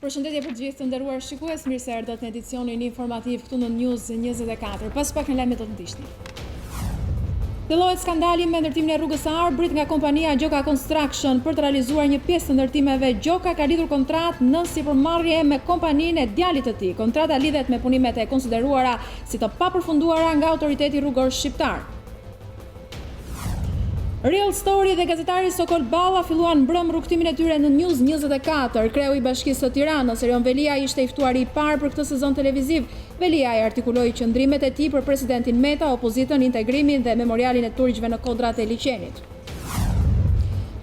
Përshëndetje për gjithë të nderuar shikues, mirë se erdhët në edicionin informativ këtu në News24. Pas pak në lajmet do të ndiqni. Fillohet skandali me ndërtimin e rrugës së Arbrit nga kompania Gjoka Construction për të realizuar një pjesë të ndërtimeve. Gjoka ka lidhur kontratë në sipërmarrje me kompaninë e djalit të tij. Kontrata lidhet me punimet e konsideruara si të papërfunduara nga autoriteti rrugor shqiptar. Real Story dhe gazetari Sokol Balla filluan mbrëm rrugtimin e tyre në News24. Kreu i Bashkisë së Tiranës, Erion Velia, ishte i ftuari i parë për këtë sezon televiziv. Velia i artikuloi qëndrimet e tij për presidentin Meta, opozitën, integrimin dhe memorialin e turqëve në kodrat e liçenit.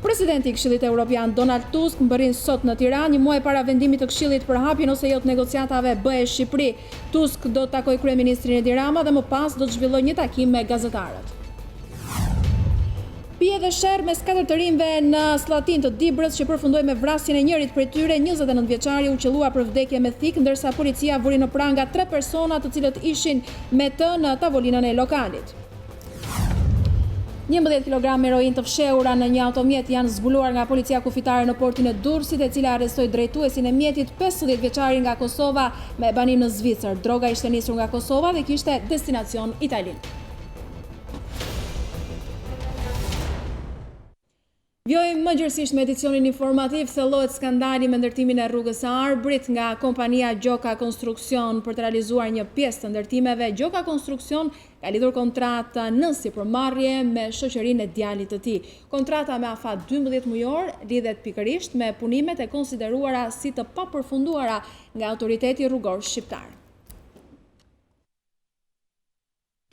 Presidenti i Këshillit Evropian Donald Tusk mbërrin sot në Tiranë, një muaj para vendimit të Këshillit për hapjen ose jo të negociatave BE-Shqipëri. Tusk do të takojë kryeministrin Edi Rama dhe më pas do të zhvillojë një takim me gazetarët. Pije dhe sherr mes 4 të rinjve në Slatin të Dibrës që përfundoi me vrasjen e njërit prej tyre, 29 vjeçari u qellua për vdekje me thik, ndërsa policia vuri në pranga 3 persona të cilët ishin me të në tavolinën e lokalit. 11 kg heroin të fshehura në një automjet janë zbuluar nga policia kufitare në portin e Durrësit, e cila arrestoi drejtuesin e mjetit, 15 vjeçari nga Kosova me banim në Zvicër. Droga ishte nisur nga Kosova dhe kishte destinacion Itali. Vjojmë më gjërësisht me edicionin informativ. Thellohet skandali me ndërtimin e rrugës së Arbrit nga kompania Gjoka Construction për të realizuar një pjesë të ndërtimeve. Gjoka Construction ka lidhur kontratë në sipërmarrje me shoqërinë e djalit të tij. Kontrata me afat 12 mujor lidhet pikërisht me punimet e konsideruara si të papërfunduara nga autoriteti rrugor shqiptar.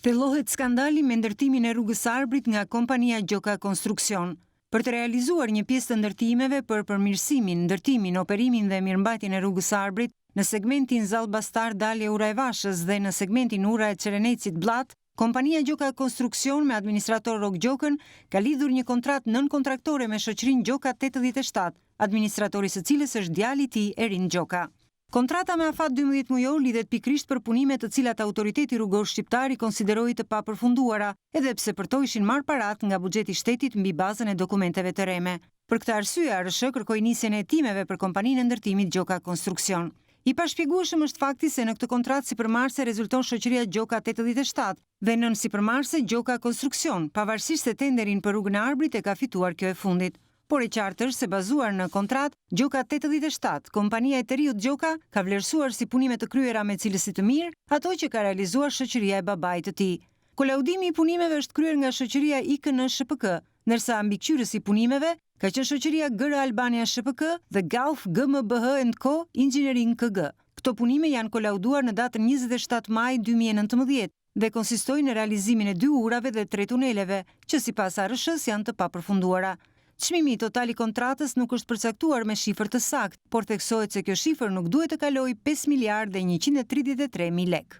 Thellohet skandali me ndërtimin e rrugës së Arbrit nga kompania Gjoka Construction. Për të realizuar një pjesë të ndërtimeve për përmirësimin, ndërtimin, operimin dhe mirëmbajtjen e rrugës së Arbrit në segmentin Zallbastar Dalje Urajvashës dhe në segmentin Ura e Çerenecit Bllat, kompania Gjoka Construction me administrator Rok Gjokën ka lidhur një kontratë nën-kontraktore me shoqërinë Gjoka 87, administratori së cilës është djali i tij Erin Gjoka. Kontrata me afat 12 mujor lidhet pikrisht për punime të cilat autoriteti rrugor shqiptar i konsideroi të papërfunduara, edhe pse përto ishin marrë parat nga buxheti i shtetit mbi bazën e dokumenteve të reme. Për këtë arsye, ARSH kërkoi nisjen e hetimeve për kompaninë e ndërtimit Gjoka Construction. I pashpjegueshëm është fakti se në këtë kontratë sipërmarrëse rezulton shoqëria Gjoka 87 dhe nën sipërmarrëse Gjoka Construction, pavarësisht se tenderin për rrugën e Arbrit e ka fituar kjo e fundit. Por e qartë është se bazuar në kontratë, Gjoka 87, kompania e Teriut Gjoka, ka vlerësuar si punime të kryera me cilësi të mirë ato që ka realizuar shoqëria e babait të tij. Kolaudimi i punimeve është kryer nga shoqëria IKN SHPK, ndërsa mbikëqyrësi i punimeve ka qenë shoqëria GR Albania SHPK dhe Galf GmbH & Co Engineering KG. Këto punime janë kolauduar në datën 27 maj 2019 dhe konsistojnë në realizimin e 2 urave dhe 3 tuneleve, që sipas ARSH-s janë të papërfunduara. Çmimi total i kontratës nuk është përcaktuar me shifër të saktë, por theksohet se kjo shifër nuk duhet të kalojë 5 miliardë dhe 133 mijë lekë.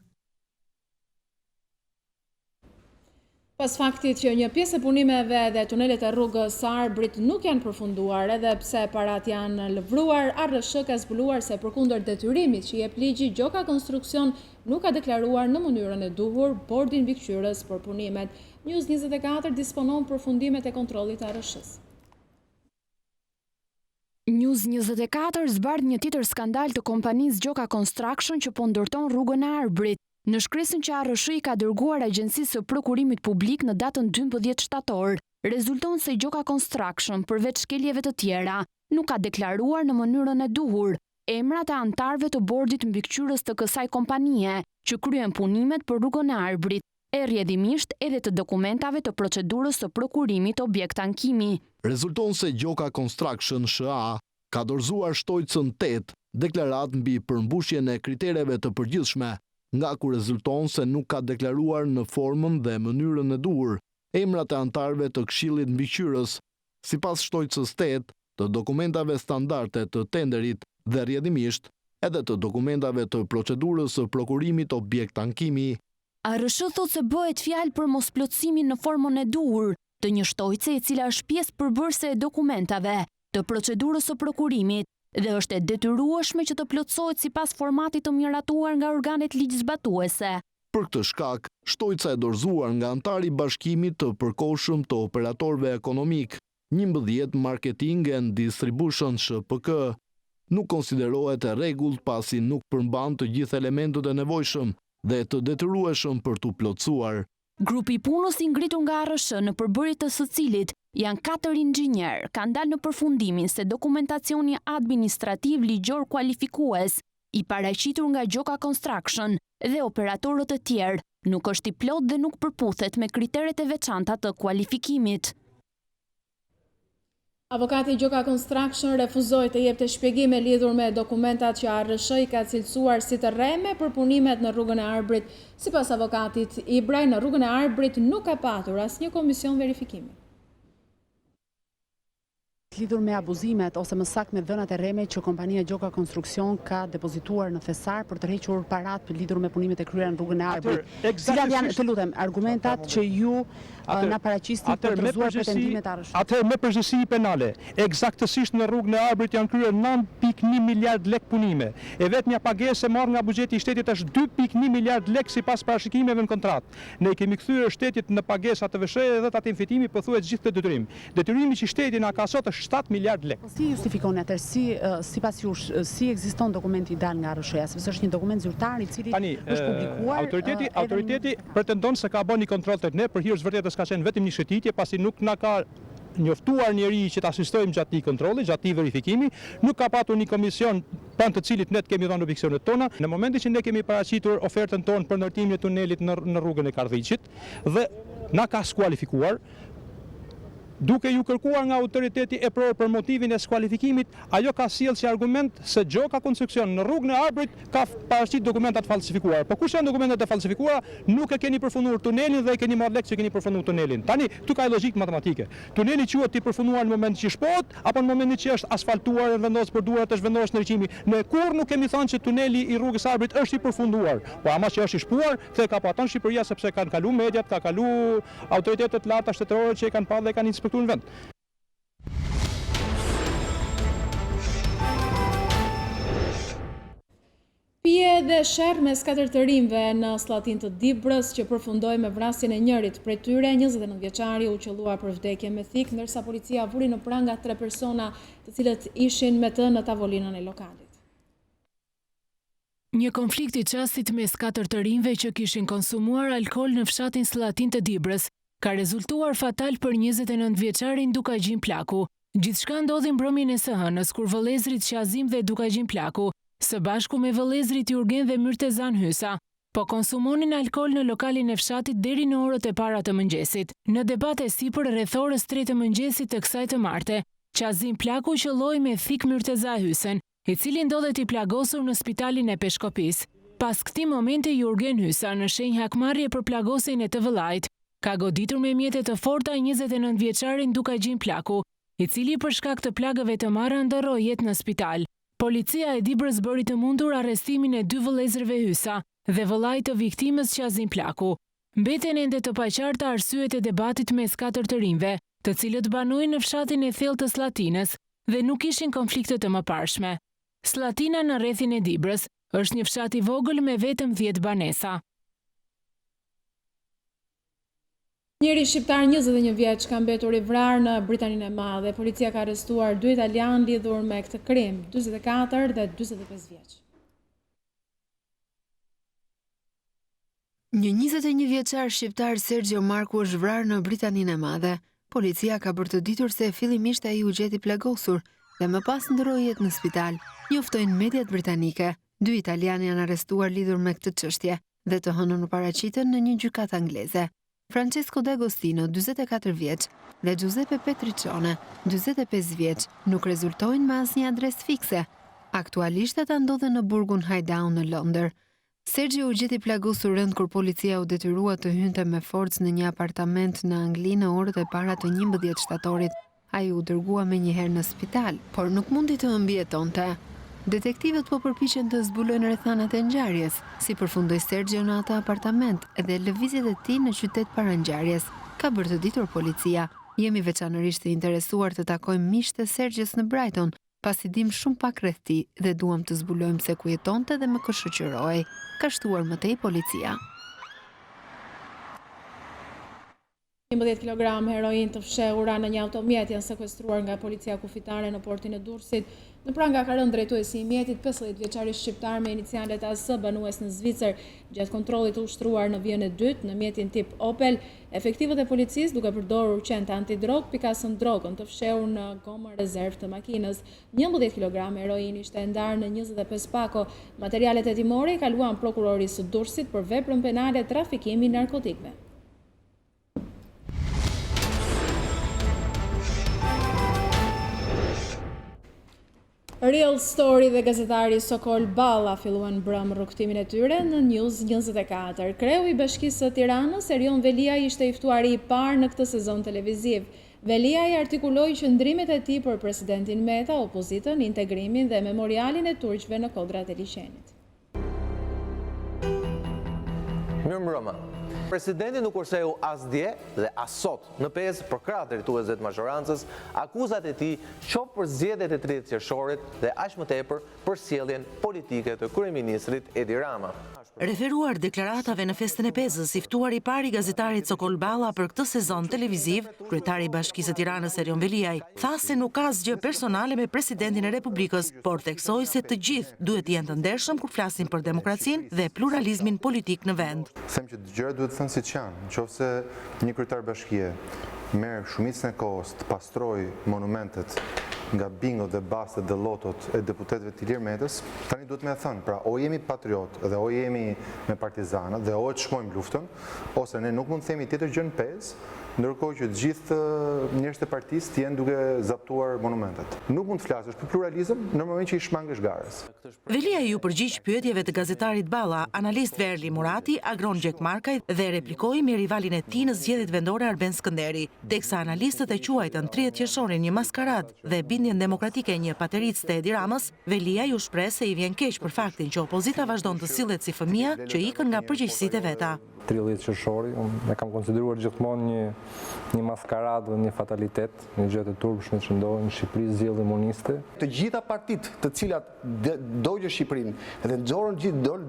Pas faktit që një pjesë e punimeve dhe tunelet e rrugës së Arbrit nuk janë përfunduar, edhe pse parat janë lëvruar, ARSH ka zbuluar se përkundër detyrimit që jep ligji, Gjoka Construction nuk ka deklaruar në mënyrën e duhur bordin mbikëqyrës për punimet. News24 disponon përfundimet e kontrollit të ARSH-s. News24 zbardh një tjetër skandal të kompanisë Gjoka Construction që po ndërton rrugën e Arbrit. Në shkresën që ARSH i ka dërguar Agjencisë së Prokurimit Publik në datën 12 shtator, rezulton se Gjoka Construction, përveç shkeljeve të tjera, nuk ka deklaruar në mënyrën e duhur emrat e antarëve të bordit mbikëqyrës të kësaj kompanie që kryen punimet për rrugën e Arbrit, e rrjedhimisht edhe të dokumentave të procedurës së prokurimit objekt ankimi. Rezulton se Gjoka Construction SHA ka dorëzuar shtojtësën 8 deklarat mbi përmbushjen e kritereve të përgjithshme, nga ku rezulton se nuk ka deklaruar në formën dhe mënyrën e duhur emrat e antarëve të Këshillit Mbikëqyrës, sipas shtojtësës 8 të dokumentave standarde të tenderit dhe rrjedhimisht edhe të dokumentave të procedurës së prokurimit objekt ankimi. ARSH thot se bëhet fjalë për mosplotësimin në formën e duhur të një shtojtëse e cila është pjesë përbërëse e dokumentave të procedurës së prokurimit dhe është e detyrueshme që të plotësohet sipas formatit të miratuar nga organet ligjzbatuese. Për këtë shkak, shtojca e dorëzuar nga antari i bashkimit të përkohshëm të operatorëve ekonomik, 11 Marketing and Distribution SHPK, nuk konsiderohet e rregullt pasi nuk përmban të gjithë elementët e nevojshëm dhe të detyrueshëm për t'u plotësuar. Grupi punës i ngritur nga ARSH në përbërje të së cilit janë 4 inxhinier, kanë dalë në përfundimin se dokumentacioni administrativ ligjor kualifikues i paraqitur nga Gjoka Construction dhe operatorët e tjerë nuk është i plot dhe nuk përputhet me kriteret e veçanta të kualifikimit. Avokati Gjoka Construction refuzoi të jepte shpjegime lidhur me dokumentat që ARSH i ka cilësuar si të rreme për punimet në rrugën e Arbrit. Sipas avokatit Ibraj, në rrugën e Arbrit nuk ka patur asnjë komision verifikimi. Lidhur me abuzimet ose më saktë me dhënat e rreme që kompania Gjoka Konstruksion ka depozituar në thesar për të rrequr parat për lidhur me punimet e kryera në rrugën e Arbrit. Cilat janë, të lutem, argumentat që ju na paraqisni për të rrëzuar pretendimet ARSH? Atëherë me përgjegjësi penale, eksaktësisht në rrugën e Arbrit janë kryer 9.1 miliard lek punime. E vetmja pagesë e marrë nga buxheti i shtetit është 2.1 miliard lek sipas parashikimeve në kontratë. Ne kemi kthyer shtetit në pagesë atë veshje dhe atë infitimi pothuajse gjithë këtë detyrim. Detyrimi që shteti na ka sot është 7 miliard lek. Si justifikoni atëherë, sipas jush, si ekziston dokumenti i dal nga ARSH-ja, sepse është një dokument zyrtar i cili është publikuar. Autoriteti pretendon se ka bën një kontroll tek ne, për hir të vërtetës ka qenë vetëm një shëtitje, pasi nuk na ka njoftuar njeri që të asistojmë gjatë një kontrolli, gjatë një verifikimi, nuk ka patur një komision pranë të cilit ne kemi dhënë objeksionet tona. Në momentin që ne kemi paraqitur ofertën tonë për ndërtimin e tunelit në rrugën e Kardhiqit dhe na ka skualifikuar, duke ju kërkuar nga autoriteti e prorë për motivin e skualifikimit, ajo ka sjellë si argument se Gjoka Konstruksion në rrugën e Arbrit ka paraqitur dokumentat falsifikuara. Po kush janë dokumentat e falsifikuara? Nuk e keni përfunduar tunelin dhe e keni marrë lekë që keni përfunduar tunelin. Tani, këtu ka logjikë matematike. Tuneli quhet i përfunduar në momentin që shpohet apo në momentin që është asfaltuar dhe vendos për duart është vendosur në rrëqimi. Ne kurrë nuk kemi thënë që tuneli i rrugës së Arbrit është i përfunduar. Po ama që është i shpuar, the ka paton Shqipëria sepse kanë kalu mediat, ka kalu autoritetet larta shtetërore që e kanë parë dhe kanë inspektuar në vend. Pije dhe sherr mes 4 të rinjve në Slatin të Dibrës që përfundoi me vrasjen e njërit prej tyre, 29 vjeçari u qellua për vdekje me thik, ndërsa policia vuri në pranga 3 persona të cilët ishin me të në tavolinën e lokalit. Një konflikt i çastit mes 4 të rinjve që kishin konsumuar alkool në fshatin Slatin të Dibrës ka rezultuar fatal për 29 vjeçarin Dukagjin Plaku. Gjithçka ndodhi mbrëmjen e së hënës kur vëllezrit Shazim dhe Dukagjin Plaku, së bashku me vëllezrit Jurgen dhe Myrtezan Hysa, po konsumonin alkool në lokalin e fshatit deri në orët e para të mëngjesit. Në debat e sipër rreth orës 3 të mëngjesit të kësaj të marte, Shazim Plaku qelloi me thik Myrteza Hysen, i cili ndodhet i plagosur në spitalin e Peshkopis. Pas këtij momenti Jurgen Hysa, në shenjë hakmarrje për plagosjen e të vëllait, ka goditur me mjete të forta 29 vjeçarin Dukagjin Plaku, i cili për shkak të plagëve të marra ndërroi jetë në spital. Policia e Dibrës bëri të mundur arrestimin e 2 vëllezërve Hysa dhe vëllait të viktimës Shazim Plaku. Mbeten ende të paqarta arsyet e debatit mes 4 të rinjve, të cilët banojnë në fshatin e thellë të Slatinës dhe nuk ishin konflikte të mëparshme. Slatina në rrethin e Dibrës është një fshat i vogël me vetëm 10 banesa. Njeri shqiptar 21 vjeç ka mbetur i vrarë në Britaninë e Madhe. Policia ka arrestuar 2 italianë lidhur me këtë krim, 44 dhe 45 vjeç. Një 21 vjeçar shqiptar Sergio Marku është vrarë në Britaninë e Madhe. Policia ka bërtëditur se fillimisht ai u gjeti plagosur dhe më pas ndroi jetë në spital. Njoftojnë mediat britanike. 2 italianë janë arrestuar lidhur me këtë çështje dhe të hënën u paraqitën në një gjykatë angleze. Francesco D'Agostino, 44 vjeç, dhe Giuseppe Petriccione, 45 vjeç, nuk rezultojnë me asnjë adresë fikse. Aktualisht ata ndodhen në burgun Highdown në Londër. Sergio u gjeti plagosur rënd kur policia u detyrua të hynte me forcë në një apartament në Angli në orët e para të 11 shtatorit. Ai u dërgua menjëherë në spital, por nuk mundi të mbijetonte. Detektivët po përpiqen të zbulojnë rrethanat e ngjarjes, si përfundoi Sergio në atë apartament dhe lëvizjet e tij në qytet para ngjarjes, ka bërtëditur policia. Jemi veçanërisht të interesuar të takojmë miqtë e Sergios në Brighton, pasi dim shumë pak rreth tij dhe duam të zbulojmë se ku jetonte dhe me kë shoqërohej, ka shtuar më tej policia. 11 kg heroin të fshehura në një automjet janë sekuestruar nga policia kufitare në portin e Durrësit. Në pranë nga ka rënë drejtuesi i mjetit, 15 vjeçari shqiptar me inicialet AS banues në Zvicër. Gjatë kontrollit të ushtruar në vijën e dytë në mjetin tip Opel, efektivët e policisë duke përdorur qenë antidrog pikasën drogën të fshehur në gomën rezervë të makinës. 11 kg heroin ishte ndarë në 25 pako. Materialet hetimore i kaluan prokurorisë së Durrësit për veprën penale trafikimi narkotikëve. Real Story dhe gazetari Sokol Balla filluan brëm rrugtimin e tyre në News24. Kreu i Bashkisë së Tiranës, Erion Velia, ishte i ftuari i parë në këtë sezon televiziv. Velia i artikuloi qëndrimet e tij për presidentin Meta, opozitën, integrimin dhe memorialin e turqëve në kodrat e liçenit. Mirëmbrëma. Presidenti nuk kurseu as dje dhe as sot në pesë për krah drejtuesve të mazhorancës akuzat e tij qoftë për zgjedhjet e 30 qershorit dhe aq më tepër për sjelljen politike të kryeministrit Edi Rama. Referuar deklaratave në festën e Pezës, i ftuar i pari gazetarit Sokol Balla për këtë sezon televiziv, kryetari i Bashkisë së Tiranës Erion Veliaj tha se nuk ka asgjë personale me presidentin e Republikës, por theksoi se të gjithë duhet të jenë të ndershëm kur flasin për demokracinë dhe pluralizmin politik në vend. Them që gjërat duhet të thënë siç janë, nëse një kryetar bashkie merr shumicën e kohës të pastrojë monumentet nga bingo dhe bastet dhe lotot e deputetëve të Ilir Metës, tani duhet me thënë, pra o jemi patriot dhe o jemi me partizanët dhe o të shkojmë luftën, ose ne nuk mund të themi tjetër gjë në Pezë, ndërkohë që të gjithë njerëzit e partisë të jenë duke zaptuar monumentet. Nuk mund të flasësh për pluralizëm në moment që i shmangësh garës. Velia ju përgjigj pyetjeve të gazetarit Balla, analist Verli Murati, agron Gjek Markaj dhe replikoi me rivalin e tij në zgjedhjet vendore Arben Skënderi, teksa analistët e quajtën 30 qershorin një maskaradë dhe bindjen demokratike një patericë të Edi Ramës, Velia ju shpreh se i vjen keq për faktin që opozita vazhdon të sillet si fëmija që ikën nga përgjegjësitë e veta. 30 qershori, e kam konsideruar gjithmonë një maskaradë, një fatalitet, një gjë e turpshme që ndodhi në Shqipëri, zgjedhje moniste. Të gjitha partitë të cilat dolën Shqipërinë dhe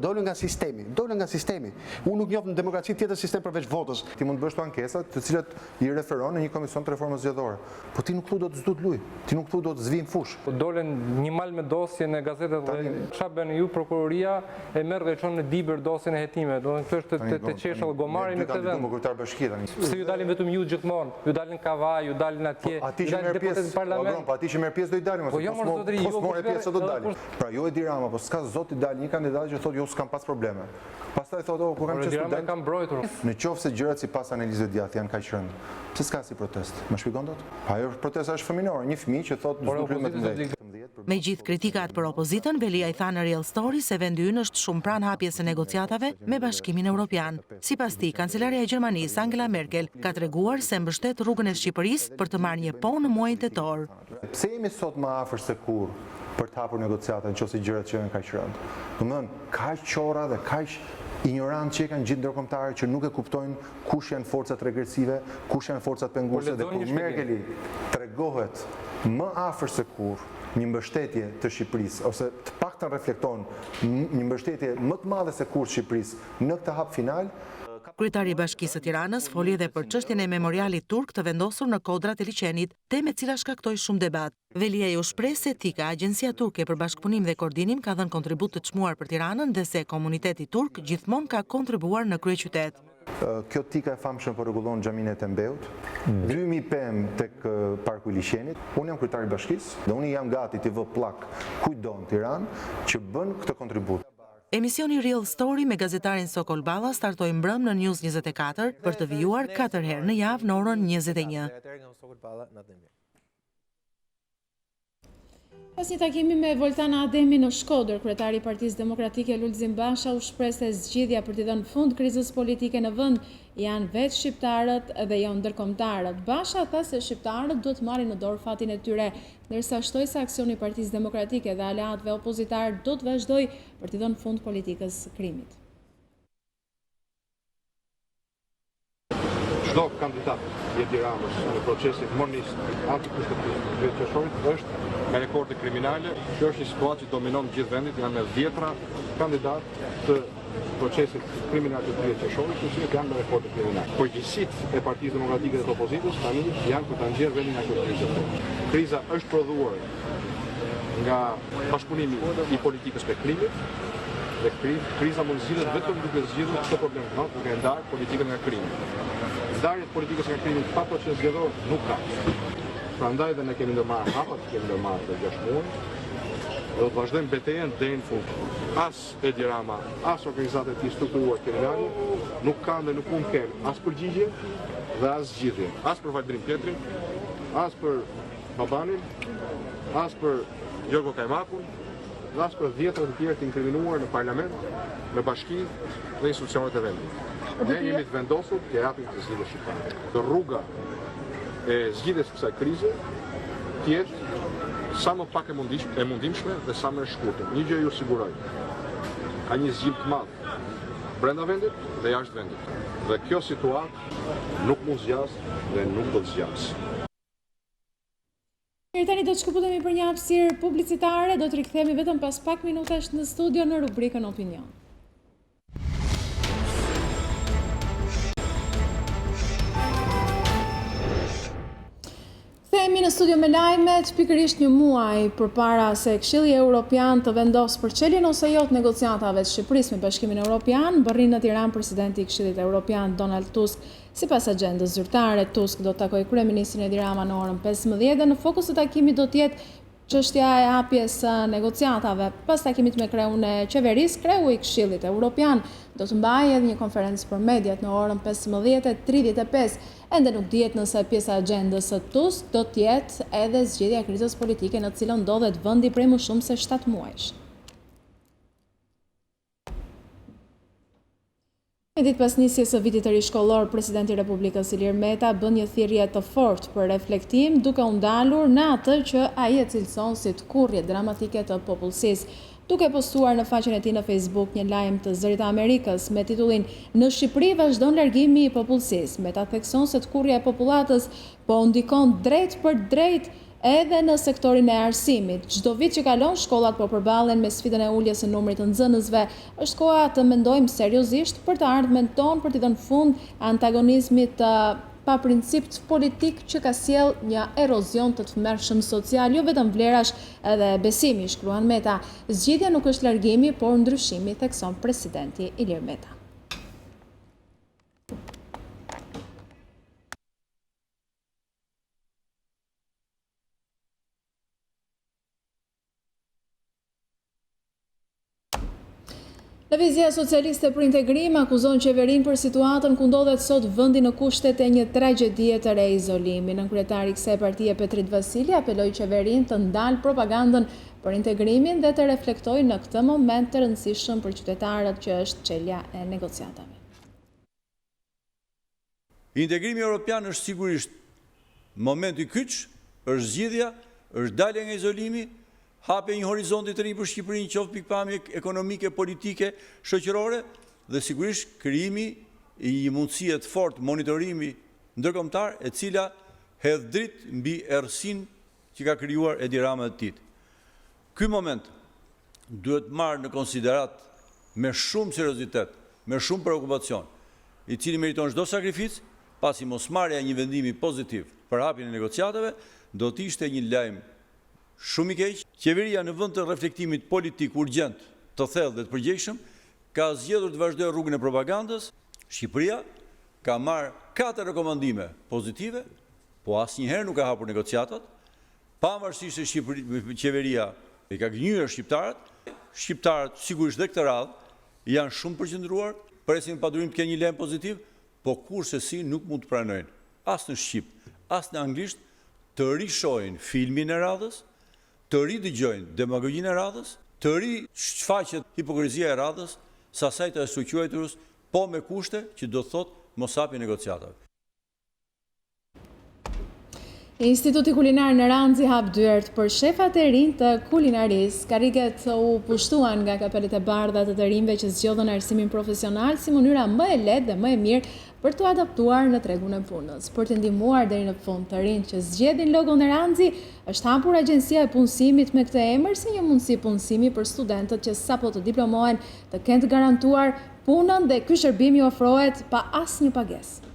dolën nga sistemi, Unë nuk njoh në demokraci tjetër sistem përveç votës. Ti mund të bësh ankesa të cilat i referon në një komision të reformës zgjedhore. Po ti nuk thu do të zhdut luj, ti nuk thu do të zvi në fush. Po dolen një mal me dosje në gazetet dhe çfarë bën ju prokuroria e merr dhe çon në diber dosjen e hetimeve. Do të thotë të qeshall gomari në këtë vend. Se ju dalin vetëm ju gjithmonë, ju dalin Kavaj, ju dalin atje. Ati që merr pjesë, ati që merr pjesë do i dalin, mos morë pjesë do të dalin. Pra jo Edi Rama, po s'ka zot i dalin një kandidat që thotë jo s'kam pas probleme. Pastaj thotë ku kam qenë student. Në qoftë se gjërat sipas analizave djathtë janë kaq rënd. Pse s'ka si protest? Më shpjegon dot? Ajo protesta është fëminore, një fëmijë që thotë s'do të më të drejtë. Me gjithë kritikat për opozitën, Velia i tha në Real Story se vendi ynë është shumë pranë hapjes së negociatave me Bashkimin Evropian. Sipas tij, kancelaria e Gjermanisë Angela Merkel ka treguar se mbështet rrugën e Shqipërisë për të marrë një po në muajin tetor. Pse jemi sot më afër se kur për të hapur negociata nëse gjërat që janë kaq rënd? Domethënë, kaq qora dhe kaq ignorant që kanë gjithë ndërkombëtarët që nuk e kuptojnë kush janë forcat regresive, kush janë forcat penguese dhe kur Merkeli tregohet më afër se kur një mbështetje të Shqipërisë ose të paktën reflekton një mbështetje më të madhe se kur Shqipërisë në këtë hap final. Kryetari i Bashkisë së Tiranës foli edhe për çështjen e memorialit turk të vendosur në kodrat e liçenit, temë e cila shkaktoi shumë debat. Velia ju shpreh se TIKA, Agjencia Turke për Bashkëpunim dhe Koordinim, ka dhënë kontribut të çmuar për Tiranën dhe se komuniteti turk gjithmonë ka kontribuar në kryeqytet. Kjo TIKA e famshme po rregullon xhaminë e Tembeut, 2000 pem tek parku i liçenit. Unë jam kryetari i Bashkisë dhe unë jam gati të vë pllak kujdo në Tiranë që bën këtë kontribut. Emisioni Real Story me gazetarin Sokol Balla startoi mbrëm në News24 për të vijuar 4 herë në javë në orën 21. Pas një takimi me Voltana Ademi në Shkodër, kryetari i Partisë Demokratike Lulzim Basha u shpreh se zgjidhja për t'i dhënë fund krizës politike në vend janë vetë shqiptarët dhe jo ndërkombëtarët. Basha tha se shqiptarët duhet marrin në dorë fatin e tyre, ndërsa shtoi se aksioni i Partisë Demokratike dhe aleatëve opozitar do të vazhdojë për t'i dhënë fund politikës së krimit. Çdo kandidat i Edi Ramës në procesin monist antikonstitucional të qershorit është me rekorde kriminale. Kjo është një situatë që dominon gjithë vendit, janë me 10 kandidatë të procesit kriminal të 30 qershorit, që janë me rekorte kriminale. Përgjegjësitë e Partisë Demokratike dhe të Opozitës tani janë për ta nxjerrë vendin nga kjo krizë. Kriza është prodhuar nga bashkëpunimi i politikës me krimit, dhe kriza mund zgjidhet vetëm duke zgjidhur këtë problem të madh, duke ndarë politikën nga krimi. Ndarjet politikës nga krimi pa proces zgjedhor nuk ka. Prandaj dhe ne kemi ndërmarrë hapat, kemi ndërmarrë për 6 muaj, dhe do të vazhdojmë betejën deri në fund. As Edi Rama, as organizatat e tij strukturuar kriminale nuk kanë dhe nuk mund të kenë as përgjigje dhe as zgjidhje. As për Valdrin Petrin, as për Babanin, as për Gjorgo Kajmakun, dhe as për 10 të tjerë të inkriminuar në parlament, në bashki dhe institucionet e vendit. Ne jemi të vendosur të japim të zgjidhje shqiptare. Të rruga e zgjidhjes së kësaj krize të jetë sa më pak e mundimshme dhe sa më e shkurtër. Një gjë ju siguroj. Ka një zgjidhje të madh brenda vendit dhe jashtë vendit. Dhe kjo situatë nuk mund zgjas dhe nuk do të zgjas. Mirë, tani do të shkëputemi për një hapësirë publicitare, do të rikthehemi vetëm pas pak minutash në studio në rubrikën Opinion. Kthehemi në studio me lajmet, pikërisht një muaj përpara se Këshilli Evropian të vendosë përçeljen ose jo të negociatave të Shqipërisë me Bashkimin Evropian, bërrin në Tiranë presidenti i Këshillit Evropian Donald Tusk. Sipas agjendës zyrtare, Tusk do të takojë kryeministrin Edi Rama në orën 15 dhe në fokus të takimit do të jetë çështja e hapjes së negociatave. Pas takimit me kreun e qeverisë, kreu i Këshillit Evropian do të mbajë edhe një konferencë për mediat në orën 15:35. Ende nuk dihet nëse pjesa e agjendës së Tusk do të jetë edhe zgjidhja e krizës politike në të cilën ndodhet vendi prej më shumë se 7 muajsh. E ditë pas nisjes së vitit të ri shkollor, presidenti i Republikës Ilir Meta bën një thirrje të fortë për reflektim, duke u ndalur në atë që ai e cilëson si të kurrje dramatike të popullsisë. Duke postuar në faqen e tij në Facebook një lajm të Zërit të Amerikës me titullin "Në Shqipëri vazhdon largimi i popullsisë", Meta thekson se të kurrja e popullatës po ndikon drejt për drejt edhe në sektorin e arsimit. Çdo vit që kalon, shkollat po përballen me sfidën e uljes së numrit të nxënësve. Është koha të mendojmë seriozisht për të ardhmen tonë për t'i dhënë fund antagonizmit të pa princip politik që ka sjell një erozion të tmerrshëm social, jo vetëm vlerash edhe besimi, shkruan Meta. Zgjidhja nuk është largimi, por ndryshimi, thekson presidenti Ilir Meta. Lëvizja Socialiste për Integrim akuzon qeverinë për situatën ku ndodhet sot vendi në kushtet e një tragjedie të re izolimi. Nënkryetari i kësaj partie Petrit Vasili apeloi qeverinë të ndalë propagandën për integrimin dhe të reflektojë në këtë moment të rëndësishëm për qytetarët që është çelja e negociatave. Integrimi europian është sigurisht momenti kyç, është zgjidhja, është dalja nga izolimi, hape një horizonti të ri për Shqipërinë, qoftë pikpamje ekonomike, politike, shoqërore dhe sigurisht krijimi i një mundësie të fortë monitorimi ndërkombëtar e cila hedh dritë mbi errësinë që ka krijuar Edi Rama dhe tij. Ky moment duhet marrë në konsiderat me shumë seriozitet, me shumë preokupacion, i cili meriton çdo sakrificë, pasi mosmarrja e një vendimi pozitiv për hapjen e negociatave do të ishte një lajm shumë i keq. Qeveria në vend të reflektimit politik urgjent, të thellë dhe të përgjegjshëm, ka zgjedhur të vazhdojë rrugën e propagandës. Shqipëria ka marrë 4 rekomandime pozitive, po asnjëherë nuk ka hapur negociatat. Pavarësisht se qeveria i ka gënjur shqiptarët, shqiptarët sigurisht dhe këtë radhë janë shumë përqendruar, presin pa durim të kenë një lajm pozitiv, po kurse si nuk mund të pranojnë as në shqip, as në anglisht të rishohin filmin e radhës, të ridëgjojnë demagogjinë e radhës, të shfaqet hipokrizia e radhës, sasaj të asuquajturës, po me kushte që do thotë mos hapi negociatave. Instituti Kulinar në Ranzi hap dyert për shefat e rinj të kulinarisë. Karriget u pushtuan nga kapelet e bardha të të rinjve që zgjodhen arsimin profesional si mënyra më e lehtë dhe më e mirë për të adaptuar në tregun e punës. Për të ndihmuar deri në fund të rinj që zgjedhin logon e Ranzi, është hapur agjencia e punësimit me këtë emër si një mundësi punësimi për studentët që sapo të diplomohen të kenë të garantuar punën dhe ky shërbim i ofrohet pa asnjë pagesë.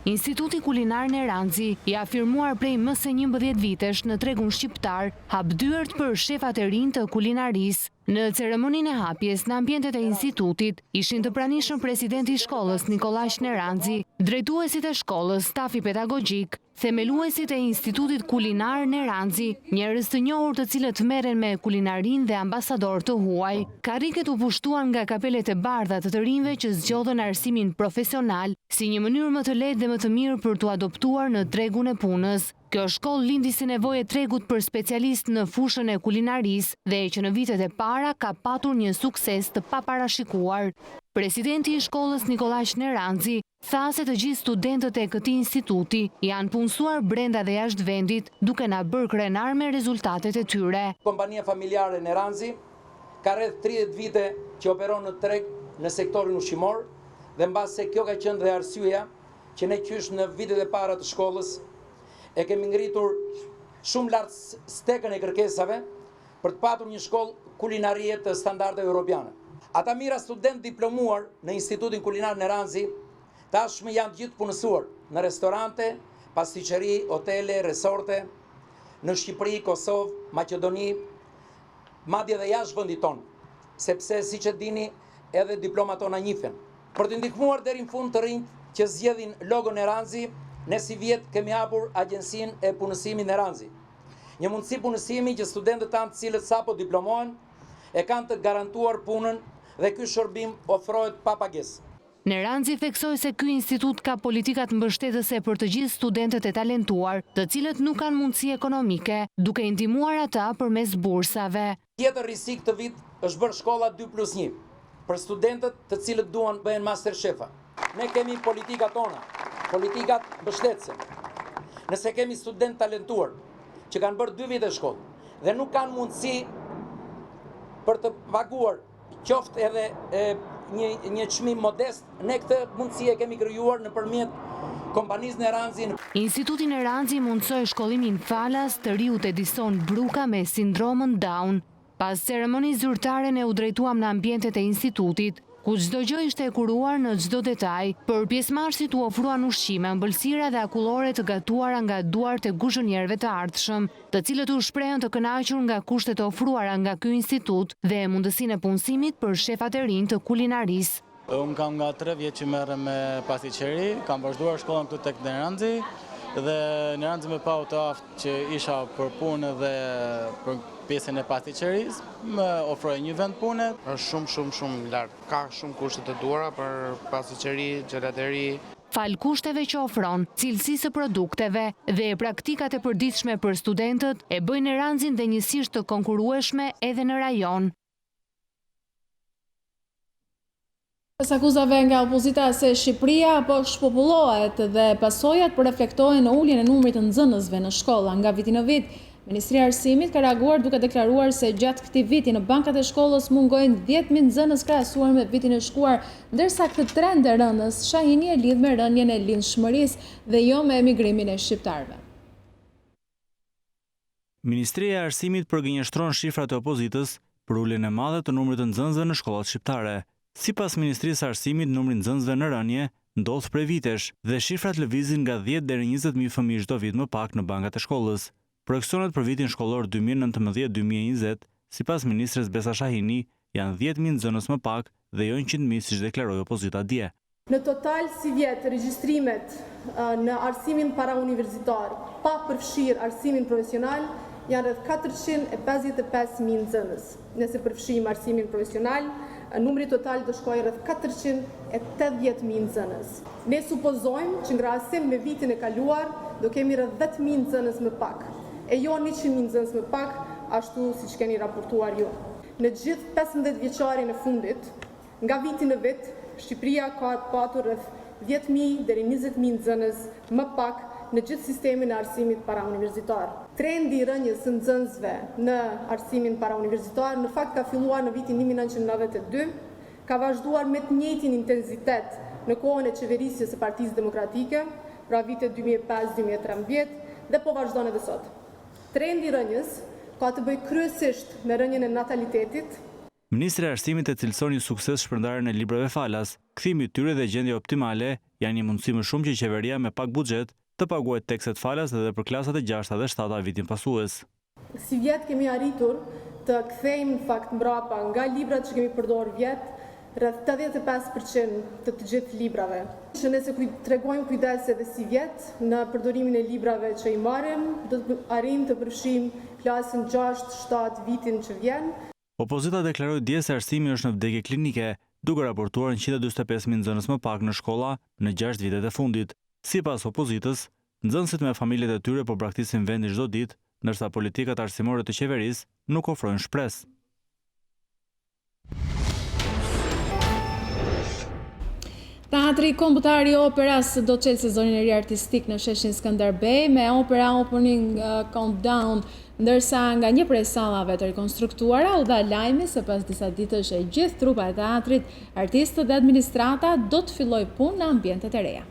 Instituti Kulinar në Ranzi, i afirmuar prej më se 11 vitesh në tregun shqiptar, hap dyert për shefat e rinj të kulinarisë. Në ceremoninë e hapjes në ambientet e institutit, ishin të pranishëm presidenti i shkollës Nikolaj Neranzi, drejtuesit e shkollës, stafi pedagogjik, themeluesit e Institutit Kulinar Neranzi, njerëz të njohur të cilët merren me kulinarin dhe ambasador të huaj. Karriget u pushtuan nga kapelet e bardha të rinjve që zgjodhen arsimin profesional si një mënyrë më të lehtë dhe më të mirë për t'u adoptuar në tregun e punës. Kjo shkollë lindi si nevojë e tregut për specialist në fushën e kulinarisë dhe që në vitet e para ka patur një sukses të paparashikuar. Presidenti i shkollës Nikolaj Neranzi tha se të gjithë studentët e këtij instituti janë punësuar brenda dhe jashtë vendit, duke na bërë krenar me rezultatet e tyre. Kompania familjare Neranzi ka rreth 30 vite që operon në treg në sektorin ushqimor dhe mbas se kjo ka qenë dhe arsyeja që ne qysh në vitet e para të shkollës e kemi ngritur shumë lart stekën e kërkesave për të patur një shkollë kulinarie të standarde europiane. Ata mira student diplomuar në Institutin Kulinar Neranzi tashmë janë gjithë punësuar në restorante, pasticeri, hotele, resorte, në Shqipëri, Kosovë, Maqedoni, madje dhe jashtë vendit tonë, sepse siç e dini edhe diplomat tona njihen. Për të ndihmuar deri në fund të rinjt që zgjedhin logon Neranzi, ne si vjet kemi hapur agjensinë e punësimit Neranzi. Një mundësi punësimi që studentët tanë të cilët sapo diplomohen e kanë të garantuar punën dhe ky shërbim ofrohet pa pagesë. Neranzi theksoi se ky institut ka politikat mbështetëse për të gjithë studentët e talentuar, të cilët nuk kanë mundësi ekonomike, duke i ndihmuar ata përmes bursave. Tjetër risi këtë vit është bërë shkolla 2+1 për studentët të cilët duan bëhen master shefa. Ne kemi politikat tona, politikat mbështetëse. Nëse kemi student talentuar që kanë bërë 2 vite shkollë dhe nuk kanë mundësi për të paguar qoftë edhe një çmim modest, ne këtë mundësi e kemi krijuar nëpërmjet kompanisë Neranzi. Instituti Neranzi mundsoi shkollimin falas të riut Edicioni Bruka me sindromën Down. Pas ceremonisë zyrtare ne u drejtuam në ambientet e institutit, ku çdo gjë ishte e kuruar në çdo detaj. Për pjesëmarrësit u ofruan ushqime, ëmbëlsira dhe akullore të gatuara nga duart e guzhonierëve të ardhshëm, të cilët u shprehën të kënaqur nga kushtet e ofruara nga ky institut dhe mundësinë e punësimit për shefat e rinj të kulinarisë. Unë kam nga 3 vjet që merrem me pasticeri, kam vazhduar shkollën këtu tek Neranzi dhe Neranzi më pa u të aftë që isha për punë dhe për pjesën e pasticerisë, më ofroi një vend pune. Është shumë lart. Ka shumë kushte të duara për pasticeri, gjelateri. Fal kushteve që ofron, cilësisë së produkteve dhe praktikat e përditshme për studentët e bëjnë Neranzin dhe njësisht të konkurrueshme edhe në rajon. Pas akuzave nga opozita se Shqipëria po shpopullohet dhe pasojat po reflektohen në uljen e numrit të nxënësve në shkolla nga viti në vit, Ministria e Arsimit ka reaguar duke deklaruar se gjatë këtij viti në bankat e shkollës mungojnë 10.000 nxënës krahasuar me vitin e shkuar, ndërsa këtë trend e rënës shahini e lidh me rënjen e lindshmërisë dhe jo me emigrimin e shqiptarëve. Ministria e Arsimit përgënjeshtron shifrat e opozitës për uljen e madhe të numrit të nxënësve në shkollat shqiptare. Sipas Ministrisë së Arsimit, numri i nxënësve në rënje ndodh prej vitesh dhe shifrat lëvizin nga 10 deri 20.000 fëmijë çdo vit më pak në bankat e shkollës. Projeksionet për vitin shkollor 2019-2020, sipas ministres Besa Shahini, janë 10.000 nxënës më pak dhe jo 100.000 siç deklaroi opozita dje. Në total si vjet regjistrimet në arsimin parauniversitar, pa përfshirë arsimin profesional, janë rreth 455.000 nxënës. Nëse përfshijmë arsimin profesional, numri total do shkojë rreth 480.000 nxënës. Ne supozojmë që në krahasim me vitin e kaluar do kemi rreth 10.000 nxënës më pak, e jo 100.000 nxënës më pak, ashtu siç keni raportuar ju. Në gjithë 15 vjeçarin e fundit, nga viti në vit, Shqipëria ka patur rreth 10.000 deri 20.000 nxënës më pak në gjithë sistemin e arsimit parauniversitar. Trendi i rënjes së nxënësve në arsimin parauniversitar në fakt ka filluar në vitin 1992, ka vazhduar me të njëjtin intensitet në kohën e qeverisjes së Partisë Demokratike, pra vitet 2005-2013 dhe po vazhdon edhe sot. Trendi i rënjes ka të bëjë kryesisht me rënjen e natalitetit. Ministri i Arsimit e cilëson një sukses shpërndarjen e librave falas. Kthimi i tyre dhe gjendja optimale janë një mundësi më shumë që qeveria me pak buxhet të paguajë tekstet falas edhe për klasat e 6 dhe 7 vitin pasues. Si vjet kemi arritur të kthejmë në fakt mbrapa nga librat që kemi përdorur vjet rreth 85% të gjithë librave. Që nëse tregojmë kujdes edhe si vjet në përdorimin e librave që i marrim, do të arrijmë të përfshijmë klasën 6-7 vitin që vjen. Opozita deklaroi dje se arsimi është në vdekje klinike, duke raportuar 145.000 nxënës më pak në shkolla në 6 vitet e fundit. Sipas opozitës, nxënësit me familjet e tyre po braktisin vendin çdo ditë, ndërsa politikat arsimore të qeverisë nuk ofrojnë shpresë. Teatri Kombëtar i Operas do të çelë sezonin e ri artistik në sheshin Skënderbej me opera Opening Countdown, ndërsa nga një prej sallave të rikonstruktuara u dha lajmi se pas disa ditësh e gjithë trupa e teatrit, artistët dhe administrata do të fillojë punë në ambientet e reja.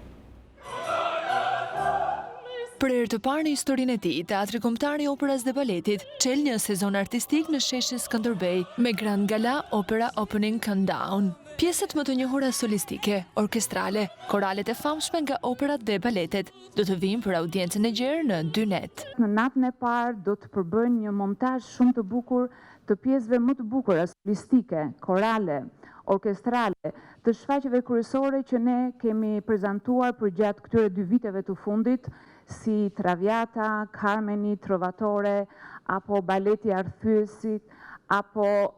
Për herë të parë në historinë e tij, Teatri Kombëtar i Operës dhe Baletit çel një sezon artistik në sheshin Skënderbej me Grand Gala Opera Opening Countdown. Pjesët më të njohura solistike, orkestrale, koralet e famshme nga operat dhe baletet do të vinë për audiencën e gjerë në 2 net. Në natën e parë do të përbëjnë një montazh shumë të bukur të pjesëve më të bukura solistike, korale, orkestrale, të shfaqjeve kryesore që ne kemi prezantuar për gjatë këtyre 2 viteve të fundit, si Traviata, Carmeni, Trovatore, apo baleti Arthuesit, apo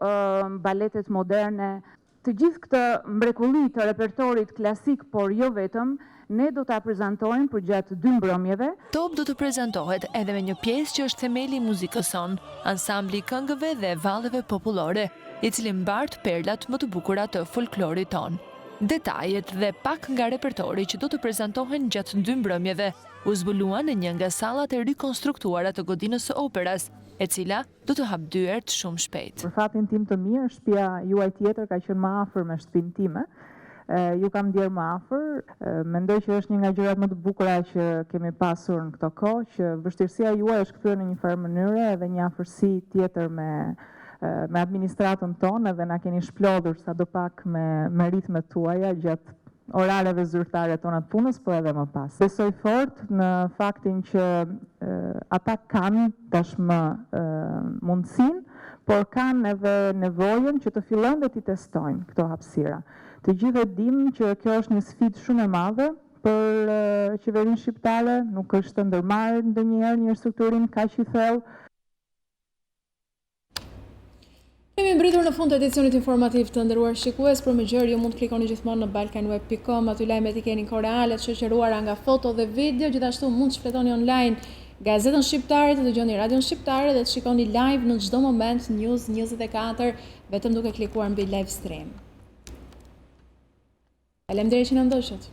baletet moderne. Të gjithë këtë mrekulli të repertorit klasik, por jo vetëm, ne do ta prezantojmë për gjatë 2 mbrëmjeve. Top do të prezantohet edhe me një pjesë që është themeli i muzikës son, ansambli i këngëve dhe valleve popullore, i cili mbart perlat më të bukura të folklorit ton. Detajet dhe pak nga repertori që do të prezantohen gjatë 2 mbrëmjeve u zbuluan në një nga sallat e rikonstruktuara të godinës së operas, e cila do të hap dyert shumë shpejt. Për fatin tim të mirë, shtëpia juaj tjetër ka qenë më afër me shtëpinë time. Ju kam ndjerë më afër. Mendoj që është një nga gjërat më të bukura që kemi pasur në këto kohë, që vështirësia juaj është kthyer në një farë mënyre edhe një afërsi tjetër me administratën tonë, dhe na keni shplodhur sadopak me ritmet tuaja gjatë orareve zyrtare tona të punës, po edhe më pas. Besoj fort në faktin që ata kanë tashmë mundësinë, por kanë edhe nevojën që të fillojnë dhe t'i testojnë këto hapësira. Të gjithë e dim që kjo është një sfidë shumë e madhe për qeverinë shqiptare, nuk është të ndërmarrë ndonjëherë një strukturim kaq i thellë. Kemi mbritur në fund të edicionit informativ të nderuar shikues. Për më gjërë ju mund të klikoni gjithmonë në balkanweb.com, aty lajmet i keni koreale të shoqëruara nga foto dhe video, gjithashtu mund të shfletoni online gazetën shqiptare, të dëgjoni radion shqiptare dhe të shikoni live në çdo moment News24 vetëm duke klikuar mbi live stream. Faleminderit që na ndoqët.